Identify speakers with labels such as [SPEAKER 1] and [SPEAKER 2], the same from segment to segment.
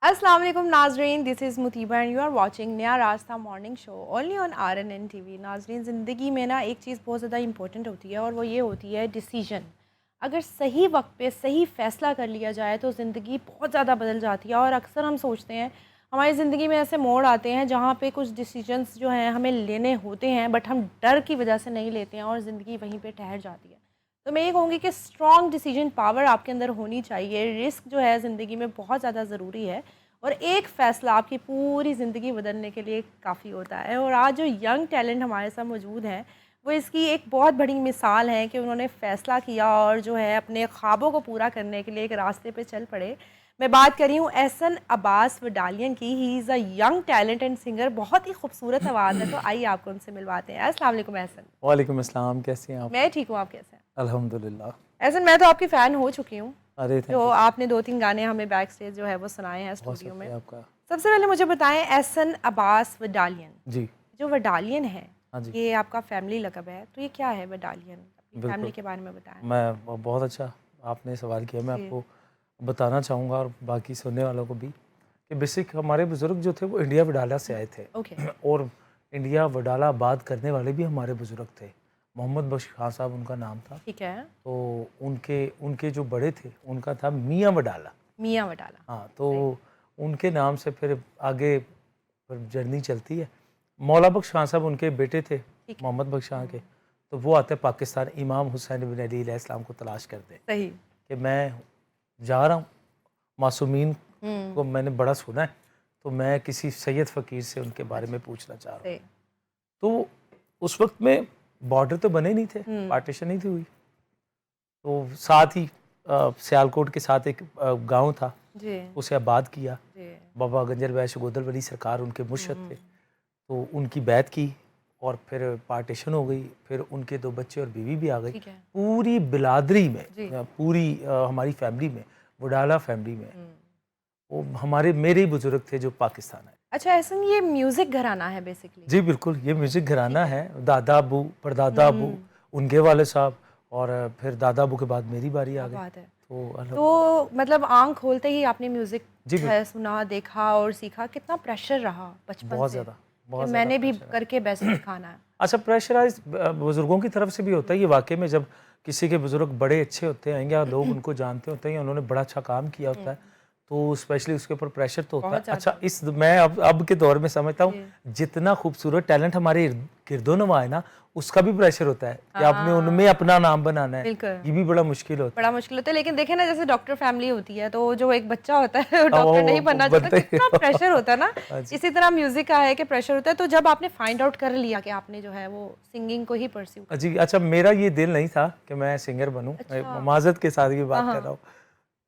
[SPEAKER 1] अस्सलाम वालेकुम नाजरीन, this is Mutiba and you are watching Naya Rasta morning show only on RNN TV। नाजरीन, ज़िंदगी में ना एक चीज़ बहुत ज़्यादा इंपॉर्टेंट होती है और वो ये होती है डिसीजन। अगर सही वक्त पे सही फ़ैसला कर लिया जाए तो ज़िंदगी बहुत ज़्यादा बदल जाती है। और अक्सर हम सोचते हैं हमारी ज़िंदगी में ऐसे मोड़ आते हैं जहाँ पे कुछ डिसीजंस जो हैं हमें लेने होते हैं, बट हम डर की वजह से नहीं लेते हैं और ज़िंदगी वहीं पे ठहर जाती है। तो मैं ये कहूँगी कि स्ट्रॉन्ग डिसीजन पावर आपके अंदर होनी चाहिए। रिस्क जो है ज़िंदगी में बहुत ज़्यादा ज़रूरी है और एक फ़ैसला आपकी पूरी ज़िंदगी बदलने के लिए काफ़ी होता है। और आज जो यंग टैलेंट हमारे साथ मौजूद हैं, वो इसकी एक बहुत बड़ी मिसाल है कि उन्होंने फ़ैसला किया और जो है अपने ख्वाबों को पूरा करने के लिए एक रास्ते पे चल पड़े। मैं बात कर रही हूँ एहसन अब्बास वडालियन की। He is a young talent and singer. बहुत ही खूबसूरत आवाज़ है, तो आइए आपको उनसे मिलवाते हैं। अस्सलाम वालेकुम एहसन।
[SPEAKER 2] वालेकुम अस्सलाम, कैसी हैं आप?
[SPEAKER 1] मैं ठीक हूँ, आप कैसे हैं?
[SPEAKER 2] अल्हम्दुलिल्लाह।
[SPEAKER 1] एहसन, मैं तो आपकी फ़ैन हो चुकी हूँ।
[SPEAKER 2] अरे
[SPEAKER 1] जो
[SPEAKER 2] थैंक यू,
[SPEAKER 1] आपने 2-3 गाने हमें बैक स्टेज जो है वो सुनाए हैं
[SPEAKER 2] बहुत
[SPEAKER 1] स्टूडियो में।
[SPEAKER 2] शुक्रिया आपका।
[SPEAKER 1] सबसे पहले मुझे बताएं, एहसन अब्बास वडालियन,
[SPEAKER 2] जी,
[SPEAKER 1] जो वडालियन है,
[SPEAKER 2] हाँ जी,
[SPEAKER 1] ये आपका फैमिली लक़ब है, तो ये क्या है वडालियन? अपनी फैमिली
[SPEAKER 2] बिल्कुल।
[SPEAKER 1] के बारे में बताएं।
[SPEAKER 2] बहुत अच्छा आपने सवाल किया। मैं
[SPEAKER 1] जी।
[SPEAKER 2] आपको बताना चाहूँगा और बाकी सुनने वालों को भी कि बेसिक हमारे बुज़ुर्ग जो थे वो इंडिया वडाला से आए थे
[SPEAKER 1] ओके।
[SPEAKER 2] और इंडिया वडाला आबाद करने वाले भी हमारे बुज़ुर्ग थे। मोहम्मद बख्श खान साहब उनका नाम था।
[SPEAKER 1] ठीक है।
[SPEAKER 2] तो उनके उनके जो बड़े थे उनका था मियाँ वडाला।
[SPEAKER 1] मियाँ वडाला।
[SPEAKER 2] हाँ,
[SPEAKER 1] सही।
[SPEAKER 2] तो उनके नाम से फिर आगे फिर जर्नी चलती है। मौला बख्श खान साहब उनके बेटे थे,
[SPEAKER 1] ठीक है।
[SPEAKER 2] मोहम्मद बख्श खान के। तो वो आते पाकिस्तान इमाम हुसैन बिन अली अलैहिस्सलाम को तलाश करते हैं
[SPEAKER 1] सही।
[SPEAKER 2] कि मैं जा रहा हूँ, मासूमीन
[SPEAKER 1] हुँ।
[SPEAKER 2] को मैंने बड़ा सुना है, तो मैं किसी सैयद फ़कीर से उनके बारे में
[SPEAKER 1] अच्छा।
[SPEAKER 2] पूछना चाह रहा हूँ।
[SPEAKER 1] सही।
[SPEAKER 2] तो उस वक़्त में बॉर्डर तो बने नहीं थे,
[SPEAKER 1] हुँ।
[SPEAKER 2] पार्टीशन नहीं थी हुई। तो साथ ही सियालकोट के साथ एक गाँव था,
[SPEAKER 1] जी।
[SPEAKER 2] उसे आबाद किया।
[SPEAKER 1] जी।
[SPEAKER 2] बाबा गंजर भाई शगोदर वली सरकार उनके मुर्शद
[SPEAKER 1] हुँ।
[SPEAKER 2] थे। तो उनकी बैत की और फिर पार्टीशन हो गई। फिर उनके 2 बच्चे और बीवी भी आ गई।
[SPEAKER 1] ठीक है।
[SPEAKER 2] पूरी बिलादरी में
[SPEAKER 1] जी।
[SPEAKER 2] पूरी हमारी फैमिली में, वडाला फैमिली में,
[SPEAKER 1] हुँ।
[SPEAKER 2] वो हमारे मेरे ही बुज़ुर्ग थे जो पाकिस्तान आए।
[SPEAKER 1] अच्छा एहसन, ये म्यूज़िक घराना है बेसिकली?
[SPEAKER 2] जी, बिल्कुल, ये म्यूज़िक घराना
[SPEAKER 1] ठीक है।
[SPEAKER 2] है। दादा अबू, परदादा अबू,
[SPEAKER 1] हुँ।
[SPEAKER 2] उनके वाले साहब और फिर दादा अबू के बाद मेरी बारी आ
[SPEAKER 1] क्या
[SPEAKER 2] गई।
[SPEAKER 1] बात है!
[SPEAKER 2] तो
[SPEAKER 1] तो मतलब आँख खोलते ही आपने म्यूज़िक
[SPEAKER 2] जी,
[SPEAKER 1] जो
[SPEAKER 2] बिल्कुल।
[SPEAKER 1] है सुना, देखा और सीखा। कितना प्रेशर रहा बचपन से कि
[SPEAKER 2] बहुत ज़्यादा
[SPEAKER 1] मैंने भी
[SPEAKER 2] प्रेशर है।
[SPEAKER 1] करके बेस्ट दिखाना है?
[SPEAKER 2] अच्छा, प्रेशराइज़ बुज़ुर्गों की तरफ से भी होता है ये वाक़ई में। जब किसी के बुज़ुर्ग बड़े अच्छे होते हैं या लोग उनको जानते होते हैं या उन्होंने बड़ा अच्छा काम किया
[SPEAKER 1] हुँ।
[SPEAKER 2] होता है, तो स्पेशली उसके ऊपर प्रेशर तो होता है।
[SPEAKER 1] बहुत
[SPEAKER 2] अच्छा,
[SPEAKER 1] ज़्यादा।
[SPEAKER 2] मैं अब के दौर में समझता हूँ,
[SPEAKER 1] जी।
[SPEAKER 2] जितना खूबसूरत टैलेंट हमारे गिरदो-नमा है ना, उसका भी प्रेशर होता है कि आपने उनमें
[SPEAKER 1] हाँ,
[SPEAKER 2] अपना नाम बनाना है।
[SPEAKER 1] बिल्कुल।
[SPEAKER 2] ये भी बड़ा मुश्किल होता
[SPEAKER 1] बड़ा
[SPEAKER 2] है।
[SPEAKER 1] मुश्किल होता है, लेकिन देखिए ना, जैसे डॉक्टर फैमिली होती है तो जो एक बच्चा होता है वो
[SPEAKER 2] हाँ,
[SPEAKER 1] डॉक्टर नहीं
[SPEAKER 2] वो
[SPEAKER 1] बनना चाहता,
[SPEAKER 2] बनते ही
[SPEAKER 1] कितना प्रेशर होता है ना।
[SPEAKER 2] हाँ जी।
[SPEAKER 1] इसी तरह म्यूज़िक का है कि प्रेशर होता है। तो जब आपने फाइंड आउट कर लिया कि आपने जो है वो सिंगिंग को ही परस्यू करना
[SPEAKER 2] जी, अच्छा, मेरा ये दिल नहीं था कि मैं सिंगर बनूँ।
[SPEAKER 1] है। अच्छा।
[SPEAKER 2] माज़रत के साथ ये
[SPEAKER 1] हाँ,
[SPEAKER 2] बात कर रहा
[SPEAKER 1] हाँ।
[SPEAKER 2] हूँ।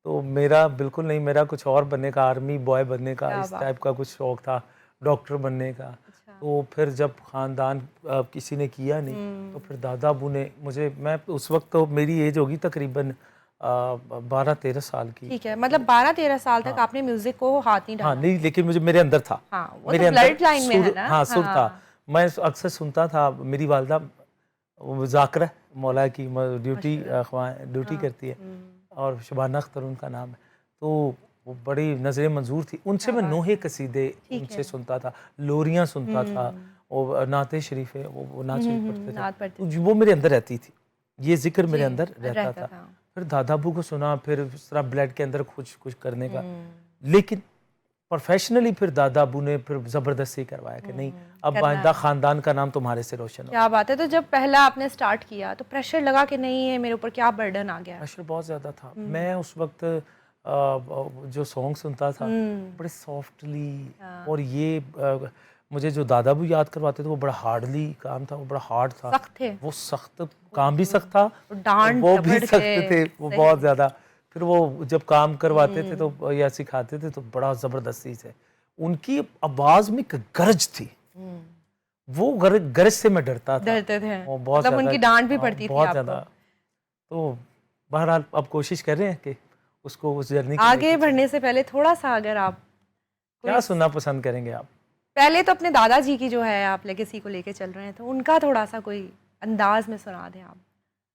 [SPEAKER 2] तो मेरा बिल्कुल नहीं, मेरा कुछ और बनने का, आर्मी बॉय बनने का,
[SPEAKER 1] क्या
[SPEAKER 2] इस
[SPEAKER 1] बात
[SPEAKER 2] टाइप
[SPEAKER 1] है!
[SPEAKER 2] का कुछ शौक था, डॉक्टर बनने का।
[SPEAKER 1] अच्छा।
[SPEAKER 2] तो फिर जब ख़ानदान किसी ने किया नहीं, तो
[SPEAKER 1] हुँ।
[SPEAKER 2] फिर दादा अबू ने मुझे, मैं उस वक़्त तो मेरी एज होगी तकरीबन 12-13 साल की।
[SPEAKER 1] ठीक है, मतलब 12-13 साल तक
[SPEAKER 2] हाँ,
[SPEAKER 1] आपने म्यूज़िक को हाथ नहीं
[SPEAKER 2] हाँ,
[SPEAKER 1] डाला।
[SPEAKER 2] नहीं, लेकिन मुझे मेरे अंदर था।
[SPEAKER 1] हाँ, वो तो
[SPEAKER 2] मेरे अंदर
[SPEAKER 1] ब्लड लाइन में है
[SPEAKER 2] सुर,
[SPEAKER 1] ना।
[SPEAKER 2] हाँ, सुर था।
[SPEAKER 1] हाँ,
[SPEAKER 2] मैं अक्सर सुनता था, मेरी वालिदा वो मुज़ाकरा मौला की ड्यूटी
[SPEAKER 1] माशाल्लाह।
[SPEAKER 2] ड्यूटी
[SPEAKER 1] हाँ।
[SPEAKER 2] करती है
[SPEAKER 1] हुँ।
[SPEAKER 2] और शबाना अख्तर उनका नाम है। तो वो बड़ी नज़र मंजूर थी। उनसे
[SPEAKER 1] क्या
[SPEAKER 2] मैं
[SPEAKER 1] बात
[SPEAKER 2] नोहे
[SPEAKER 1] है!
[SPEAKER 2] कसीदे
[SPEAKER 1] ठीक है।
[SPEAKER 2] उनसे सुनता था, लोरियाँ सुनता था
[SPEAKER 1] हुँ।
[SPEAKER 2] और नाते शरीफ है, वो नात शरीफ पढ़ते थे।
[SPEAKER 1] नात पढ़ते
[SPEAKER 2] तो
[SPEAKER 1] थे।
[SPEAKER 2] वो मेरे अंदर रहती थी, ये ज़िक्र
[SPEAKER 1] जी,
[SPEAKER 2] मेरे अंदर रहता
[SPEAKER 1] रहता
[SPEAKER 2] था।
[SPEAKER 1] था।
[SPEAKER 2] फिर दादा अबू को सुना, फिर इस तरह ब्लड के अंदर कुछ कुछ करने का।
[SPEAKER 1] हुँ।
[SPEAKER 2] लेकिन प्रोफेशनली फिर दादा अबू ने फिर ज़बरदस्ती करवाया कि नहीं, अब
[SPEAKER 1] करना
[SPEAKER 2] आइंदा
[SPEAKER 1] है।
[SPEAKER 2] ख़ानदान का नाम तुम्हारे से रोशन
[SPEAKER 1] क्या
[SPEAKER 2] होगा।
[SPEAKER 1] बात है! तो जब पहला आपने स्टार्ट किया तो प्रेशर लगा कि नहीं, ये मेरे ऊपर क्या बर्डन आ गया?
[SPEAKER 2] प्रेशर बहुत ज़्यादा था।
[SPEAKER 1] हुँ।
[SPEAKER 2] मैं उस वक़्त जो सॉन्ग सुनता था,
[SPEAKER 1] हुँ।
[SPEAKER 2] बड़े सॉफ्टली,
[SPEAKER 1] हाँ।
[SPEAKER 2] और ये मुझे जो दादा भी याद करवाते थे, वो बड़ा हार्डली काम था, वो बड़ा हार्ड था।
[SPEAKER 1] सख्त थे।
[SPEAKER 2] वो सख्त, काम भी सख्त था
[SPEAKER 1] और
[SPEAKER 2] और
[SPEAKER 1] डाँट
[SPEAKER 2] वो भी
[SPEAKER 1] डपट के।
[SPEAKER 2] सख्त थे, वो बहुत
[SPEAKER 1] सही।
[SPEAKER 2] ज़्यादा। फिर वो जब काम करवाते थे
[SPEAKER 1] हुँ।
[SPEAKER 2] तो या सिखाते थे तो बड़ा ज़बरदस्ती से। उनकी आवाज़ में एक गरज थी,
[SPEAKER 1] हुँ।
[SPEAKER 2] वो गरज से मैं डरता था।
[SPEAKER 1] डरते थे।
[SPEAKER 2] वो बहुत
[SPEAKER 1] मतलब
[SPEAKER 2] ज़्यादा,
[SPEAKER 1] उनकी डाँट भी
[SPEAKER 2] हाँ,
[SPEAKER 1] पड़ती थी
[SPEAKER 2] बहुत
[SPEAKER 1] आपको।
[SPEAKER 2] ज़्यादा। तो बहरहाल अब कोशिश कर रहे हैं कि उसको उस जर्नी को
[SPEAKER 1] आगे
[SPEAKER 2] लेके चलें।
[SPEAKER 1] बढ़ने से पहले थोड़ा-सा अगर आप कोई
[SPEAKER 2] क्या सुनना पसंद करेंगे आप?
[SPEAKER 1] पहले तो अपने दादाजी की जो है आप लेगेसी को लेके चल रहे हैं, तो उनका थोड़ा-सा कोई अंदाज़ में सुना दें आप।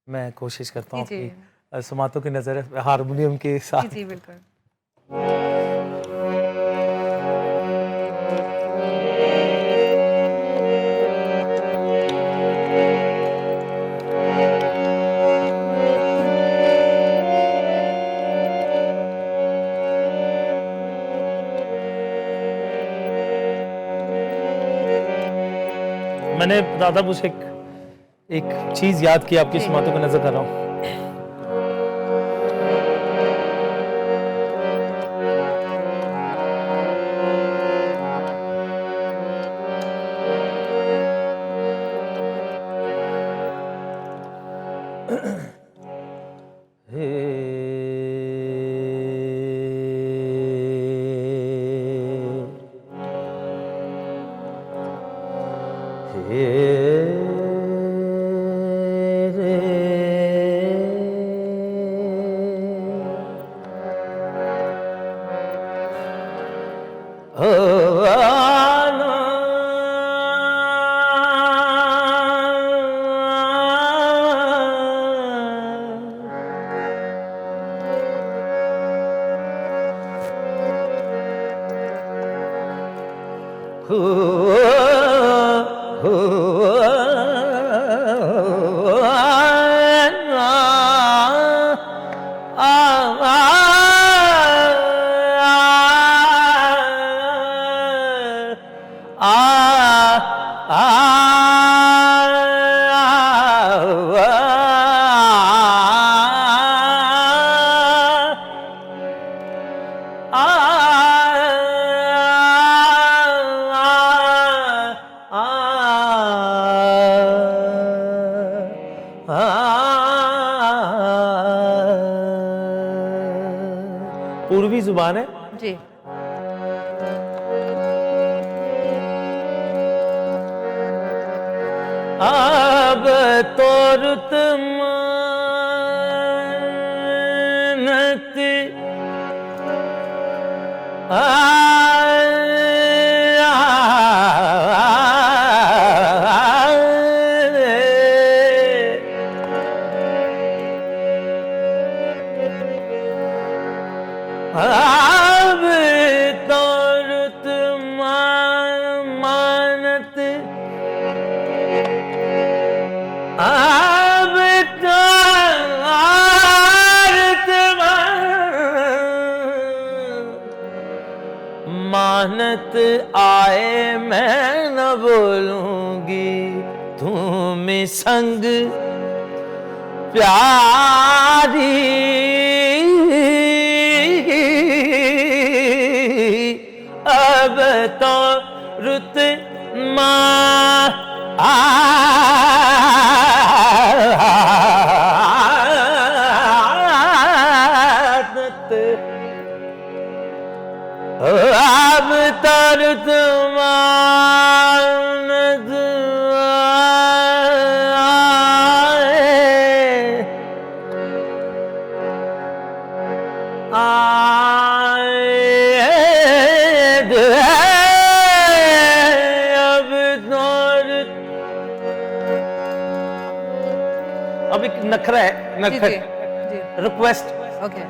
[SPEAKER 2] मैं कोशिश करता
[SPEAKER 1] जी,
[SPEAKER 2] हूँ
[SPEAKER 1] जी।
[SPEAKER 2] अपनी समातों की नज़र हारमोनियम के
[SPEAKER 1] जी,
[SPEAKER 2] साथ।
[SPEAKER 1] जी, बिल्कुल।
[SPEAKER 2] मैंने दादा मुझे एक चीज याद की, आपकी समातों को नजर कर रहा हूँ। पूर्वी जुबान है
[SPEAKER 1] जी।
[SPEAKER 2] अब तो रुत मानत अब तो रुत मानत अब तो रुत मानत आए मैं न बोलूंगी तुम्हें संग प्यारी अब तो रुत मानत अब तो रुत मानत अब एक नखरा है, नखर रिक्वेस्ट।
[SPEAKER 1] ओके।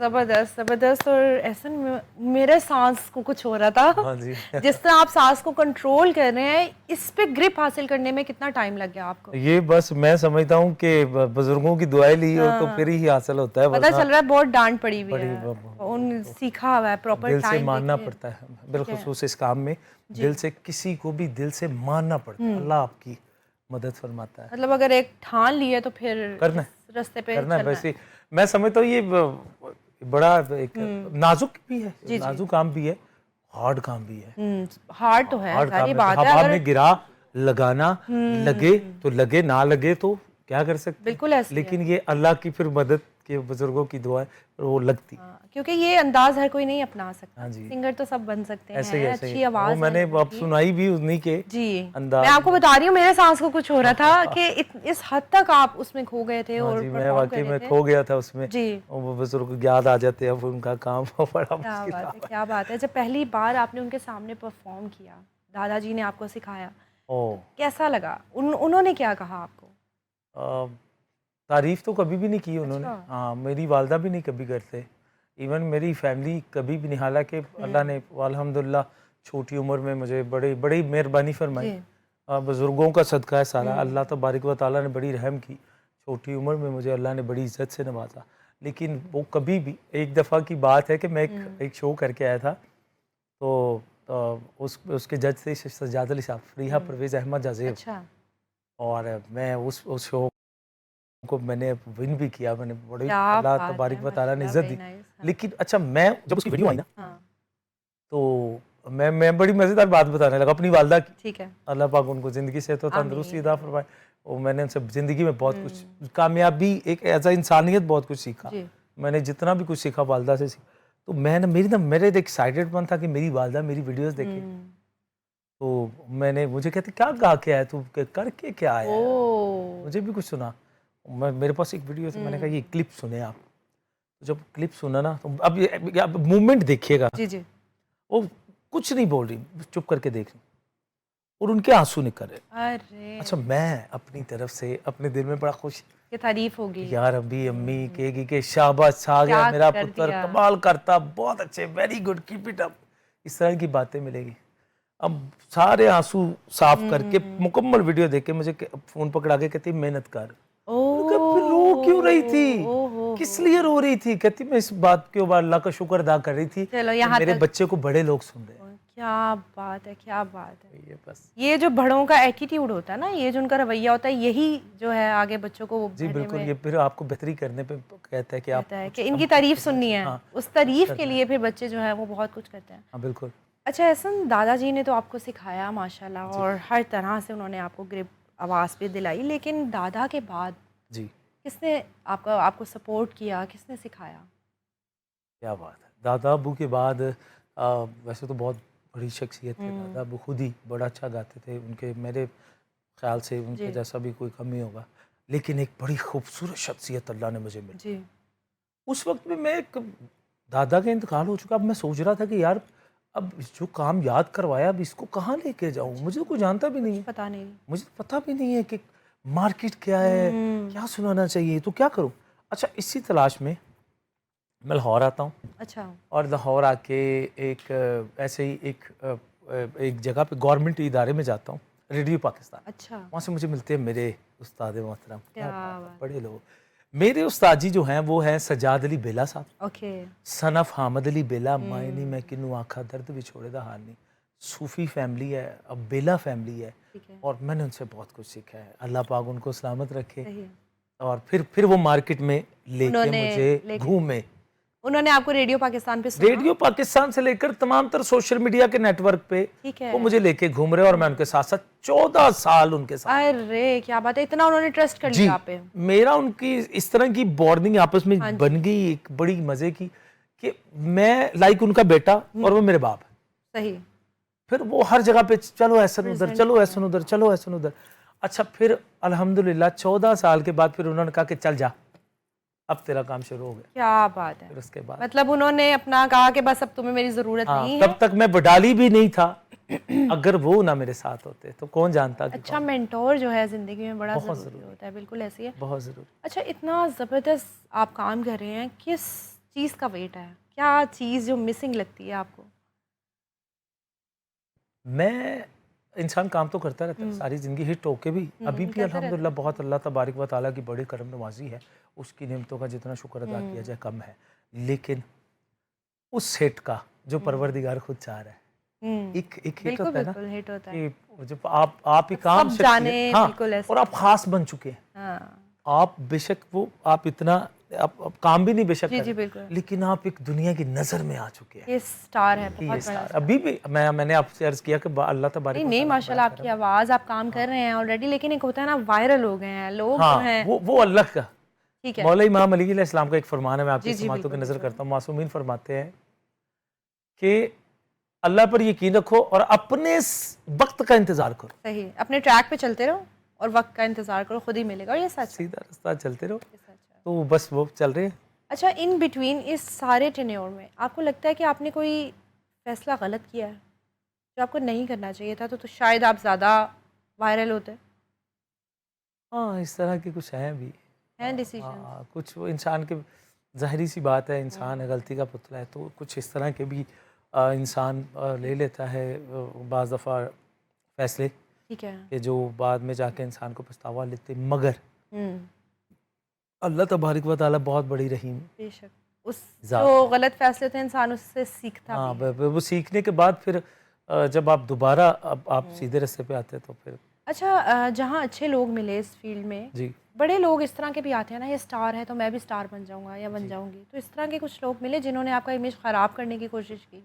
[SPEAKER 1] जबरदस्त जबरदस्त। और ऐसा मेरे सांस को कुछ हो रहा था।
[SPEAKER 2] हाँ जी।
[SPEAKER 1] जिस तरह आप सांस को कंट्रोल कर रहे हैं, इस पे ग्रिप हासिल करने में कितना टाइम लग गया आपको?
[SPEAKER 2] ये बस मैं समझता हूँ कि बुजुर्गों की दुआएं ली हो तो फिर ही हासिल होता है।
[SPEAKER 1] पता चल रहा है बहुत डांट पड़ी हुई है, उन सीखा हुआ है, प्रॉपर
[SPEAKER 2] दिल
[SPEAKER 1] टाइम
[SPEAKER 2] से मानना पड़ता है, बिलखुसूस इस काम में दिल से, किसी को भी दिल से मानना पड़ता है। अल्लाह आपकी मदद फरमाता है।
[SPEAKER 1] मतलब अगर एक ठान लिए तो फिर
[SPEAKER 2] करना
[SPEAKER 1] रास्ते पे
[SPEAKER 2] करना है। वैसे मैं समझता हूँ ये बड़ा एक नाजुक भी है, नाजुक काम भी है, हार्ड काम भी है।
[SPEAKER 1] हार्ड तो है, सारी बात है।
[SPEAKER 2] हवा में गिरा, लगाना, लगे तो लगे, ना लगे तो क्या कर सकते,
[SPEAKER 1] बिल्कुल ऐसे।
[SPEAKER 2] लेकिन ये अल्लाह की फिर मदद कि बुजुर्गों की दुआ वो लगती।
[SPEAKER 1] क्योंकि ये अंदाज हर कोई नहीं अपना सकता।
[SPEAKER 2] हाँ जी।
[SPEAKER 1] सिंगर तो सब बन सकते
[SPEAKER 2] ऐसे ही
[SPEAKER 1] हैं,
[SPEAKER 2] ऐसे ही
[SPEAKER 1] अच्छी आवाज़
[SPEAKER 2] वो
[SPEAKER 1] है
[SPEAKER 2] मैंने
[SPEAKER 1] लोगों
[SPEAKER 2] अब
[SPEAKER 1] की।
[SPEAKER 2] सुनाई भी उन्हीं के
[SPEAKER 1] जी,
[SPEAKER 2] अंदाज
[SPEAKER 1] मैं आपको
[SPEAKER 2] में।
[SPEAKER 1] बता रही हूँ मेरे सांस को कुछ हो रहा था कि इस हद तक आप उसमें खो गए थे
[SPEAKER 2] हाँ
[SPEAKER 1] और
[SPEAKER 2] जी, मैं
[SPEAKER 1] परफॉर्म कर
[SPEAKER 2] वाकई
[SPEAKER 1] रहे
[SPEAKER 2] में
[SPEAKER 1] थे।
[SPEAKER 2] खो गया था उसमें।
[SPEAKER 1] जी,
[SPEAKER 2] वो बुजुर्ग याद आ जाते हैं, अब उनका काम बड़ा
[SPEAKER 1] क्या
[SPEAKER 2] मुश्किल
[SPEAKER 1] बात
[SPEAKER 2] काम
[SPEAKER 1] है,
[SPEAKER 2] है।
[SPEAKER 1] क्या बात है। जब पहली बार आपने उनके सामने परफॉर्म किया, दादाजी ने आपको सिखाया,
[SPEAKER 2] ओह,
[SPEAKER 1] कैसा लगा? उन्होंने क्या कहा आपको?
[SPEAKER 2] अ, तारीफ तो कभी भी नहीं की उन्होंने।
[SPEAKER 1] अच्छा।
[SPEAKER 2] हाँ, मेरी वालदा भी नहीं कभी करते, इवन मेरी फैमिली कभी भी नहीं। हालांकि अल्लाह ने अल्हम्दुलिल्लाह छोटी उम्र में मुझे बड़ी बड़ी मेहरबानी फरमाई।
[SPEAKER 1] जी।
[SPEAKER 2] बुजुर्गों का सदका है सारा, अल्लाह तबारक व तआला ने बड़ी रहम की। छोटी उम्र में मुझे अल्लाह ने बड़ी इज्जत से नवाजा। लेकिन वो कभी भी, एक दफ़ा की बात है कि मैं एक शो करके आया था, तो उसके जज थे सज्जाद अली साहब, फरीहा परवेज़ अहमद अज़ेब,
[SPEAKER 1] अच्छा।
[SPEAKER 2] और मैं उस शो को मैंने विन भी किया। मैंने बड़ी
[SPEAKER 1] क्या
[SPEAKER 2] अल्लाह
[SPEAKER 1] बात
[SPEAKER 2] तबारक
[SPEAKER 1] है,
[SPEAKER 2] व तआला ने
[SPEAKER 1] माशाल्लाह,
[SPEAKER 2] इज़्ज़त
[SPEAKER 1] वेरी
[SPEAKER 2] दी।
[SPEAKER 1] नाइस। हाँ।
[SPEAKER 2] लेकिन अच्छा, मैं जब उसकी वीडियो आई ना,
[SPEAKER 1] हाँ,
[SPEAKER 2] तो मैं बड़ी मज़ेदार बात बताने लगा अपनी वालदा की।
[SPEAKER 1] ठीक है।
[SPEAKER 2] अल्लाह पाक उनको ज़िंदगी से तो तंदुरुस्ती
[SPEAKER 1] आमीन,
[SPEAKER 2] अता
[SPEAKER 1] आमीन।
[SPEAKER 2] फरमाए। और मैंने उनसे ज़िंदगी में बहुत कुछ, कामयाबी, एक एज़ अ इंसानियत बहुत कुछ सीखा।
[SPEAKER 1] जी।
[SPEAKER 2] मैंने जितना भी कुछ सीखा वालदा से सीखा। तो मेरे एक एक्साइटेडपन था कि मेरी वालदा मेरी वीडियोज़ देखें। तो मुझे कहते, क्या गा के आया तू, करके क्या आया है?
[SPEAKER 1] ओह!
[SPEAKER 2] मुझे भी कुछ सुना। मेरे पास एक वीडियो थी, मैंने कहा ये क्लिप सुने आप। तो जब क्लिप सुना ना, तो अब मूवमेंट देखिएगा,
[SPEAKER 1] जी, जी।
[SPEAKER 2] वो कुछ नहीं बोल रही, चुप करके देख रही, और उनके आंसू निकल रहे।
[SPEAKER 1] अरे!
[SPEAKER 2] अच्छा, मैं अपनी तरफ से अपने दिल में बड़ा खुश,
[SPEAKER 1] ये तारीफ़ होगी।
[SPEAKER 2] यार अभी अम्मी कहेगी कि शाबाश, आ गया
[SPEAKER 1] क्या
[SPEAKER 2] मेरा
[SPEAKER 1] कर
[SPEAKER 2] पुत्र,
[SPEAKER 1] दिया।
[SPEAKER 2] कमाल करता, बहुत अच्छे, very good, keep it up, इस तरह की बातें मिलेगी। अब सारे आंसू साफ करके मुकम्मल वीडियो देख के मुझे फोन पकड़ा के कहती मेहनत कर। मैंने कहा, फिर रो क्यों रही थी,
[SPEAKER 1] ओह
[SPEAKER 2] किस
[SPEAKER 1] हो!
[SPEAKER 2] लिए रो रही थी? कहती मैं इस बात के ऊपर अल्लाह का शुक्र अदा कर रही थी
[SPEAKER 1] चलो
[SPEAKER 2] कि
[SPEAKER 1] यहाँ
[SPEAKER 2] मेरे
[SPEAKER 1] तक।
[SPEAKER 2] बच्चे को बड़े लोग सुन रहे हैं।
[SPEAKER 1] क्या बात है, क्या बात है।
[SPEAKER 2] ये बस।
[SPEAKER 1] ये जो बड़ों का एटीट्यूड होता है ना, ये जो उनका रवैया होता है, यही जो है आगे बच्चों को
[SPEAKER 2] जी
[SPEAKER 1] बढ़ने
[SPEAKER 2] बिल्कुल,
[SPEAKER 1] में
[SPEAKER 2] ये फिर आपको बेहतरी करने पे कहता है कि आप
[SPEAKER 1] कहता है
[SPEAKER 2] कुछ
[SPEAKER 1] कि
[SPEAKER 2] कम
[SPEAKER 1] इनकी
[SPEAKER 2] कुछ
[SPEAKER 1] तारीफ़
[SPEAKER 2] करना
[SPEAKER 1] सुननी
[SPEAKER 2] चाहिए।
[SPEAKER 1] है।
[SPEAKER 2] हाँ,
[SPEAKER 1] उस
[SPEAKER 2] कुछ
[SPEAKER 1] तारीफ़ के
[SPEAKER 2] करना है।
[SPEAKER 1] लिए फिर बच्चे जो हैं वो बहुत कुछ करते हैं।
[SPEAKER 2] हाँ बिल्कुल।
[SPEAKER 1] अच्छा एहसन, दादाजी ने तो आपको सिखाया माशाल्लाह,
[SPEAKER 2] जी
[SPEAKER 1] और हर तरह से उन्होंने आपको ग्रिप आवाज़ पे दिलाई, लेकिन दादा के बाद
[SPEAKER 2] जी,
[SPEAKER 1] किसने आपको सपोर्ट किया, किसने सिखाया?
[SPEAKER 2] क्या बात है। दादा अबू के बाद वैसे तो बहुत बड़ी शख्सियत थे दादा अबू, खुद ही बड़ा अच्छा गाते थे। उनके मेरे ख्याल से उनके
[SPEAKER 1] जी,
[SPEAKER 2] जैसा भी कोई कमी होगा, लेकिन एक बड़ी खूबसूरत शख्सियत अल्लाह ने मुझे मिली।
[SPEAKER 1] जी।
[SPEAKER 2] उस वक्त में मैं एक, दादा का इंतकाल हो चुका, अब मैं सोच रहा था कि यार अब जो काम याद करवाया, अब इसको कहाँ लेके जाऊँ? मुझे तो कोई जानता भी नहीं है,
[SPEAKER 1] पता नहीं।
[SPEAKER 2] मुझे तो पता भी नहीं है कि मार्केट क्या है, क्या सुनाना चाहिए, तो क्या करूँ? अच्छा, इसी तलाश में मैं लाहौर आता हूँ,
[SPEAKER 1] अच्छा।
[SPEAKER 2] और लाहौर आके एक ऐसे ही एक जगह पे गवर्नमेंट इदारे में जाता हूँ, रेडियो पाकिस्तान।
[SPEAKER 1] अच्छा,
[SPEAKER 2] वहाँ से मुझे मिलते हैं मेरे उस्ताद मोहतरम,
[SPEAKER 1] क्या
[SPEAKER 2] क्या बात है,
[SPEAKER 1] बात।
[SPEAKER 2] बड़े लोग। मेरे उस्ताद जी जो हैं वो हैं सज्जाद अली बेला साहब,
[SPEAKER 1] okay.
[SPEAKER 2] Son of Hamid Ali Bela, मायनी मैं किन्नू आखा दर्द भी छोड़े दा हाल नहीं। सूफी फैमिली है, अब बेला फैमिली है,
[SPEAKER 1] ठीक है।
[SPEAKER 2] और मैंने उनसे बहुत कुछ सीखा है। अल्लाह पाक उनको सलामत रखे।
[SPEAKER 1] सही है।
[SPEAKER 2] और फिर वो मार्केट में लेके
[SPEAKER 1] उन्होंने
[SPEAKER 2] मुझे
[SPEAKER 1] लेके
[SPEAKER 2] घूमे,
[SPEAKER 1] उन्होंने आपको रेडियो पाकिस्तान पे सुना?
[SPEAKER 2] रेडियो पाकिस्तान से लेकर तमाम तर सोशल मीडिया के नेटवर्क पे
[SPEAKER 1] ठीक है।
[SPEAKER 2] वो मुझे लेके घूम रहे, और मैं उनके साथ साथ 14 साल उनके साथ।
[SPEAKER 1] अरे क्या बात है, इतना उन्होंने ट्रस्ट कर
[SPEAKER 2] जी,
[SPEAKER 1] लिया आप पे।
[SPEAKER 2] मेरा उनकी इस तरह की बॉन्डिंग आपस में
[SPEAKER 1] हाँ जी।
[SPEAKER 2] बन गई, एक बड़ी मजे की, कि मैं लाइक उनका बेटा और वो मेरे बाप।
[SPEAKER 1] सही।
[SPEAKER 2] फिर वो हर जगह पे चलो ऐसा उधर,
[SPEAKER 1] प्रेजेंट
[SPEAKER 2] चलो
[SPEAKER 1] किया।
[SPEAKER 2] ऐसा उधर, चलो ऐसा उधर। अच्छा, फिर अल्हम्दुलिल्लाह 14 साल के बाद फिर उन्होंने कहा कि चल जा, अब तेरा काम शुरू हो गया।
[SPEAKER 1] क्या बात है।
[SPEAKER 2] फिर उसके बाद
[SPEAKER 1] मतलब उन्होंने अपना कहा कि बस अब तुम्हें मेरी ज़रूरत
[SPEAKER 2] हाँ,
[SPEAKER 1] नहीं
[SPEAKER 2] तब
[SPEAKER 1] है।
[SPEAKER 2] तक मैं बडाली भी नहीं था। अगर वो ना मेरे साथ होते तो कौन जानता कि
[SPEAKER 1] अच्छा,
[SPEAKER 2] कौन।
[SPEAKER 1] मेंटोर जो है ज़िंदगी में बड़ा
[SPEAKER 2] बहुत
[SPEAKER 1] ज़रूरी
[SPEAKER 2] ज़रूरी,
[SPEAKER 1] होता है, बिल्कुल ऐसी है।
[SPEAKER 2] बहुत ज़रूरी।
[SPEAKER 1] अच्छा, इतना ज़बरदस्त आप काम कर रहे हैं, किस चीज़ का वेट है? क्या चीज़ जो मिसिंग लगती है आपको?
[SPEAKER 2] मैं, इंसान काम तो करता रहता है सारी ज़िंदगी, हिट होके भी अभी भी
[SPEAKER 1] करता रहता
[SPEAKER 2] अल्हम्दुलिल्लाह बहुत अल्लाह तबारक व तआला की बड़ी करम नवाजी है। उसकी नेमतों का जितना शुक्र अदा किया जाए कम है। लेकिन उस हिट का जो परवरदिगार खुद चाह रहा है, एक एक हिट
[SPEAKER 1] बिल्कुल,
[SPEAKER 2] होता है ना,
[SPEAKER 1] बिल्कुल हिट होता है।
[SPEAKER 2] कि जब आप एक आम
[SPEAKER 1] सब
[SPEAKER 2] शख्सियत,
[SPEAKER 1] जाने,
[SPEAKER 2] हाँ,
[SPEAKER 1] बिल्कुल ऐसे।
[SPEAKER 2] और आप खास बन चुके हैं।
[SPEAKER 1] हाँ।
[SPEAKER 2] आप बेशक वो आप इतना आप काम भी नहीं बेशक
[SPEAKER 1] जी, जी,
[SPEAKER 2] करें,
[SPEAKER 1] बिल्कुल।
[SPEAKER 2] लेकिन आप एक दुनिया की नज़र में आ चुके हैं
[SPEAKER 1] ये स्टार है,
[SPEAKER 2] कि ये
[SPEAKER 1] बहुत बड़ा
[SPEAKER 2] स्टार।
[SPEAKER 1] स्टार।
[SPEAKER 2] अभी भी मैंने आपसे अर्ज़ किया कि अल्लाह तबारक
[SPEAKER 1] नहीं
[SPEAKER 2] व
[SPEAKER 1] नहीं,
[SPEAKER 2] तआला का
[SPEAKER 1] माशाल्लाह
[SPEAKER 2] बड़ा
[SPEAKER 1] आपकी
[SPEAKER 2] करम है।
[SPEAKER 1] आवाज़, आप काम कर रहे हैं ऑलरेडी, लेकिन एक होता है ना वायरल हो गए हैं लोग जो
[SPEAKER 2] हाँ,
[SPEAKER 1] हैं।
[SPEAKER 2] वो अल्लाह का,
[SPEAKER 1] ठीक है।
[SPEAKER 2] मौला इमाम अली अलैहिस्सलाम का एक फरमान है, मैं आपकी
[SPEAKER 1] जी, जी,
[SPEAKER 2] समातों की
[SPEAKER 1] बिल्कुल,
[SPEAKER 2] नज़र
[SPEAKER 1] बिल्कुल।
[SPEAKER 2] करता हूँ। मासूमीन फरमाते हैं कि अल्लाह पर यकीन रखो और अपने वक्त का इंतज़ार करो,
[SPEAKER 1] सही, अपने ट्रैक पे चलते रहो और वक्त का इंतज़ार करो, खुद ही मिलेगा, और ये सच है।
[SPEAKER 2] सीधा रास्ता चलते रहो।
[SPEAKER 1] ये सच है।
[SPEAKER 2] तो बस वो चल रहे हैं।
[SPEAKER 1] अच्छा, इन बिटवीन इस सारे टेन्योर में आपको लगता है कि आपने कोई फैसला गलत किया है जो आपको नहीं करना चाहिए था, तो शायद आप ज़्यादा वायरल होते?
[SPEAKER 2] हाँ, इस तरह के कुछ हैं भी।
[SPEAKER 1] हैं डिसीजन?
[SPEAKER 2] हाँ, कुछ वो इंसान के, ज़ाहिरी सी बात है, इंसान है, गलती का पुतला है, तो कुछ इस तरह के भी इंसान ले लेता है बाज़ दफ़ा फैसले
[SPEAKER 1] ठीक है।
[SPEAKER 2] कि जो बाद में जाके इंसान को पछतावा लेते। मगर
[SPEAKER 1] हम्म,
[SPEAKER 2] अल्लाह तबारक व तआला बहुत बड़ी रहीम
[SPEAKER 1] बेशक। उस
[SPEAKER 2] ज़ात
[SPEAKER 1] जो
[SPEAKER 2] है।
[SPEAKER 1] गलत फैसले थे इंसान उससे सीखता
[SPEAKER 2] हाँ,
[SPEAKER 1] भी है।
[SPEAKER 2] वो सीखने के बाद फिर जब आप दोबारा अब आप
[SPEAKER 1] हम्म।
[SPEAKER 2] सीधे रास्ते पे आते हैं तो फिर
[SPEAKER 1] अच्छा, जहाँ अच्छे लोग मिले इस फील्ड में,
[SPEAKER 2] जी।
[SPEAKER 1] बड़े लोग इस तरह के भी आते हैं ना, ये स्टार है तो मैं भी स्टार बन जाऊंगा या बन जाऊंगी, तो इस तरह के कुछ लोग मिले जिन्होंने आपका इमेज ख़राब करने की कोशिश की?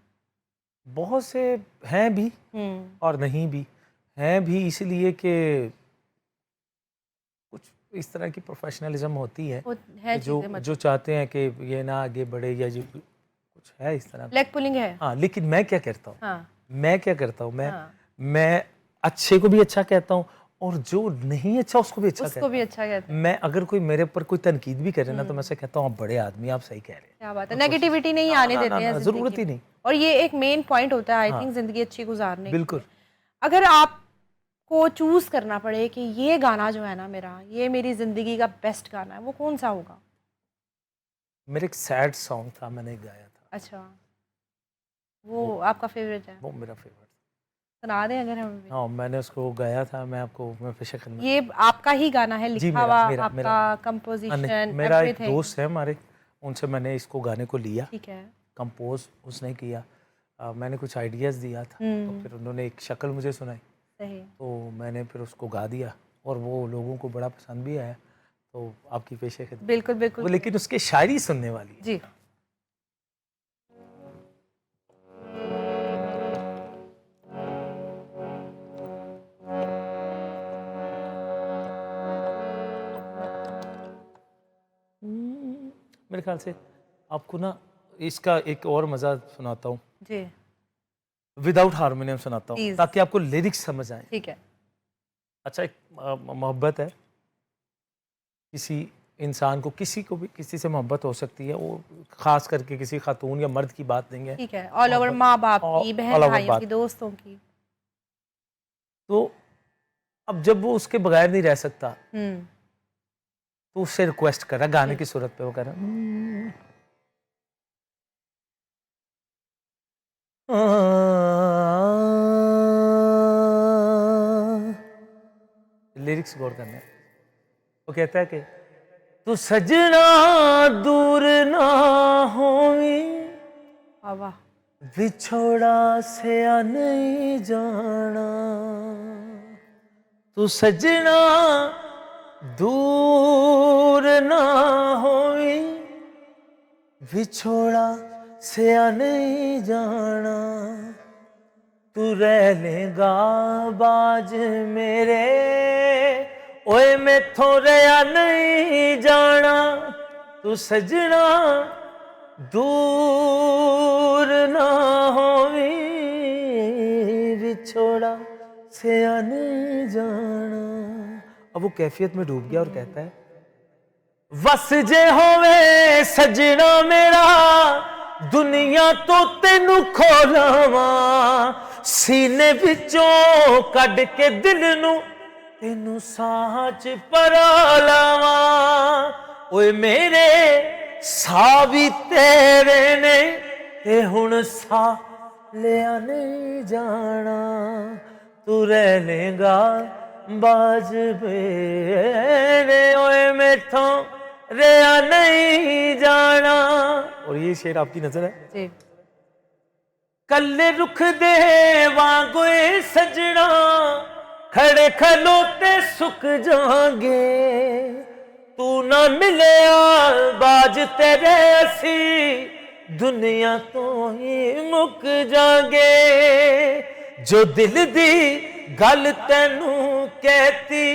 [SPEAKER 2] बहुत से हैं भी और नहीं भी। हैं भी इसलिए कि कुछ इस तरह की प्रोफेशनलिज्म होती है
[SPEAKER 1] वो है
[SPEAKER 2] कि जो
[SPEAKER 1] चीज़ें,
[SPEAKER 2] जो
[SPEAKER 1] मतलब
[SPEAKER 2] चाहते हैं कि ये ना आगे बढ़े या जो कुछ है इस तरह का।
[SPEAKER 1] लेग पुलिंग है।
[SPEAKER 2] हाँ, लेकिन मैं क्या करता हूँ,
[SPEAKER 1] हाँ,
[SPEAKER 2] मैं क्या करता हूँ,
[SPEAKER 1] हाँ,
[SPEAKER 2] मैं अच्छे को भी अच्छा कहता हूँ और जो नहीं अच्छा उसको भी अच्छा
[SPEAKER 1] उसको
[SPEAKER 2] कहता
[SPEAKER 1] भी
[SPEAKER 2] हूँ।
[SPEAKER 1] अच्छा कहते हैं।
[SPEAKER 2] मैं अगर कोई मेरे ऊपर कोई तनकीद भी करे ना तो मैं से कहता हूँ आप बड़े आदमी, आप सही कह रहे हैं।
[SPEAKER 1] क्या बात है,
[SPEAKER 2] मैं कोशिश-
[SPEAKER 1] नेगेटिविटी नहीं
[SPEAKER 2] ना,
[SPEAKER 1] आने
[SPEAKER 2] ना,
[SPEAKER 1] देते
[SPEAKER 2] ना,
[SPEAKER 1] हैं
[SPEAKER 2] ना,
[SPEAKER 1] ज़िंदगी
[SPEAKER 2] ज़रूरत ही
[SPEAKER 1] में।
[SPEAKER 2] नहीं।
[SPEAKER 1] और ये एक मेन पॉइंट होता है, आई
[SPEAKER 2] हाँ,
[SPEAKER 1] थिंक, ज़िंदगी अच्छी गुजारने के
[SPEAKER 2] बिल्कुल।
[SPEAKER 1] लिए। अगर आपको चूज़ करना पड़े कि ये गाना जो है ना मेरा, ये मेरी ज़िंदगी का बेस्ट गाना है, वो कौन सा होगा?
[SPEAKER 2] मेरे एक सैड सॉन्ग था, मैंने गाया था,
[SPEAKER 1] अच्छा, वो
[SPEAKER 2] वो
[SPEAKER 1] आपका फेवरेट है?
[SPEAKER 2] वो मेरा फेवरेट
[SPEAKER 1] सुना दें अगर हमें भी?
[SPEAKER 2] था। हाँ, मैंने उसको गाया था, मैं आपको मैं पेशे खिदमत।
[SPEAKER 1] ये आपका ही गाना है,
[SPEAKER 2] जी,
[SPEAKER 1] लिखा
[SPEAKER 2] मेरा
[SPEAKER 1] हुआ
[SPEAKER 2] मेरा मेरा
[SPEAKER 1] आपका,
[SPEAKER 2] नहीं,
[SPEAKER 1] कंपोजिशन,
[SPEAKER 2] मेरा एक
[SPEAKER 1] एवरीथिंग?
[SPEAKER 2] दोस्त है हमारे, उनसे मैंने इसको गाने को लिया,
[SPEAKER 1] ठीक है।
[SPEAKER 2] कंपोज उसने किया। मैंने कुछ आइडियाज़ दिया था, तो फिर उन्होंने एक शक्ल मुझे सुनाई,
[SPEAKER 1] सही।
[SPEAKER 2] तो मैंने फिर उसको गा दिया और वो लोगों को बड़ा पसंद भी आया। तो आपकी पेशे खिदमत
[SPEAKER 1] बिल्कुल, बिल्कुल
[SPEAKER 2] वो, लेकिन उसकी शायरी सुनने वाली है।
[SPEAKER 1] जी।
[SPEAKER 2] मेरे ख्याल से आपको ना इसका एक और मज़ा सुनाता हूँ,
[SPEAKER 1] जी,
[SPEAKER 2] विदाउट हारमोनियम सुनाता हूँ
[SPEAKER 1] प्लीज़।
[SPEAKER 2] ताकि आपको लिरिक्स समझ आए।
[SPEAKER 1] ठीक है।
[SPEAKER 2] अच्छा, एक मोहब्बत है, किसी इंसान को, किसी को भी किसी से मोहब्बत हो सकती है, वो खास करके किसी खातून या मर्द की बात नहीं है,
[SPEAKER 1] ठीक है, ऑल ओवर
[SPEAKER 2] मोहब्बत
[SPEAKER 1] माँ बाप की,
[SPEAKER 2] ऑल
[SPEAKER 1] बहन
[SPEAKER 2] ओवर
[SPEAKER 1] भाइयों की,
[SPEAKER 2] बात।
[SPEAKER 1] दोस्तों की।
[SPEAKER 2] तो अब जब वो उसके बगैर नहीं रह सकता
[SPEAKER 1] हम्म,
[SPEAKER 2] तो उससे रिक्वेस्ट कर रहा, गाने
[SPEAKER 1] जी।
[SPEAKER 2] की सूरत पे वो कर रहा, लिरिक्स गौर करना है। वो कहता है कि तू सजना दूर ना होवी,
[SPEAKER 1] वाह।
[SPEAKER 2] विछोड़ा से नहीं जाना, तू सजना दूर ना होवी, विछोड़ा से नहीं जाना, तू रह लेगा बाज मेरे, ओए मैथों रहा नहीं जाना, तू सजना दूर ना होवी, विछोड़ा से नहीं जाना। अब वो कैफियत में डूब गया और कहता है, वस जे होवे सजना मेरा, दुनिया तो तेनू खोलावा, सीने विचों कड के दिल नू तेनू साह च परा लावा, ओए मेरे साह भी तेरे ने ते हुण साह लिया नहीं जाना, तू रह लेगा बाज मेरे, ओए मैथों रहा नहीं जाना। और ये शेर आपकी नजर है।
[SPEAKER 1] जी।
[SPEAKER 2] कल्ले रुख दे वांगोए सजना, खड़े खलोते सुक जाएंगे, तू ना मिलया बाज तेरे असी, दुनिया तो ही मुक जाएंगे, जो दिल दी गल तेनू कहती